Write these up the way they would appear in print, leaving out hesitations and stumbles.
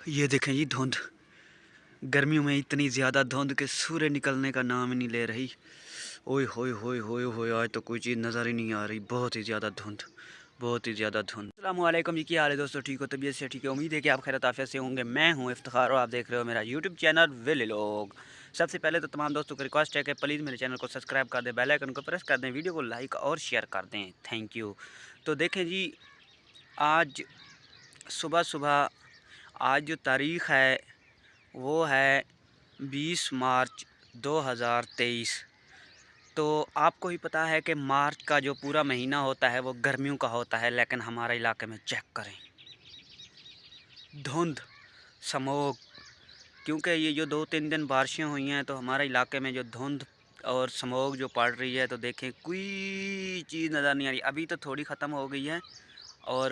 ये देखें जी धुंध। गर्मियों में इतनी ज़्यादा धुंध के सूर्य निकलने का नाम ही नहीं ले रही। ओए होए होए होए होए, आज तो कोई चीज़ नज़र ही नहीं आ रही। बहुत ही ज़्यादा धुंध, बहुत ही ज़्यादा धुंध। अस्सलाम वालेकुम जी, क्या हाल है दोस्तों? ठीक हो? तबीयत से ठीक है? उम्मीद है कि आप खैर आफियत से होंगे। मैं हूं इफ्तिखार और आप देख रहे हो मेरा यूट्यूब चैनल विले लोग। सबसे पहले तो तमाम दोस्तों को रिक्वेस्ट है कि प्लीज़ मेरे चैनल को सब्सक्राइब कर दें, बेल आइकन को प्रेस कर दें, वीडियो को लाइक और शेयर कर दें। Thank you. तो देखें जी, आज सुबह सुबह आज जो तारीख़ है वो है 20 मार्च 2023। तो आपको ही पता है कि मार्च का जो पूरा महीना होता है वो गर्मियों का होता है, लेकिन हमारे इलाके में चेक करें धुंध, स्मॉग। क्योंकि ये जो 2-3 दिन बारिशें हुई हैं तो हमारे इलाके में जो धुंध और स्मॉग जो पड़ रही है, तो देखें कोई चीज़ नज़र नहीं आ रही। अभी तो थोड़ी ख़त्म हो गई है और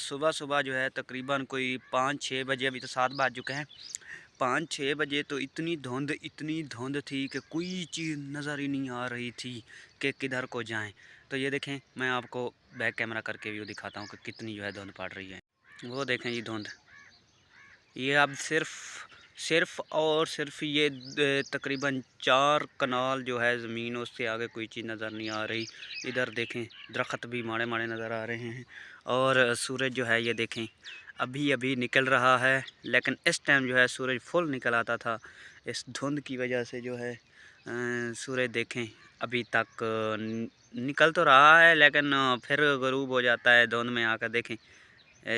सुबह सुबह जो है तकरीबन कोई 5-6 बजे, अभी तो 7 बज चुके हैं, 5-6 बजे तो इतनी धुंध थी कि कोई चीज़ नज़र ही नहीं आ रही थी कि किधर को जाएं। तो ये देखें, मैं आपको बैक कैमरा करके व्यू दिखाता हूँ कि कितनी जो है धुंध पड़ रही है। वो देखें ये धुंध, ये अब सिर्फ़ और सिर्फ ये तकरीबन 4 कनाल जो है ज़मीन, उससे आगे कोई चीज़ नज़र नहीं आ रही। इधर देखें दरख्त भी माड़े माड़े नज़र आ रहे हैं और सूरज जो है ये देखें अभी अभी निकल रहा है, लेकिन इस टाइम जो है सूरज फुल निकल आता था। इस धुंध की वजह से जो है सूरज देखें अभी तक निकल तो रहा है, लेकिन फिर ग़ुरूब हो जाता है धुंध में आकर। देखें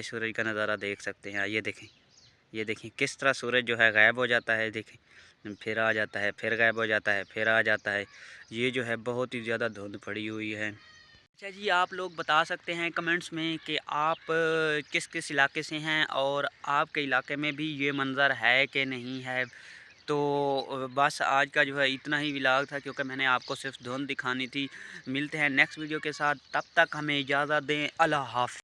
सूरज का नज़ारा देख सकते हैं। ये देखें किस तरह सूरज जो है गायब हो जाता है। देखें फिर आ जाता है, फिर गायब हो जाता है, फिर आ जाता है। ये जो है बहुत ही ज़्यादा धुंध पड़ी हुई है। अच्छा जी, आप लोग बता सकते हैं कमेंट्स में कि आप किस किस इलाके से हैं और आपके इलाके में भी ये मंज़र है कि नहीं है। तो बस आज का जो है इतना ही व्लॉग था, क्योंकि मैंने आपको सिर्फ धुंध दिखानी थी। मिलते हैं नेक्स्ट वीडियो के साथ, तब तक हमें इजाज़त दें। अल्लाह हाफ़िज़।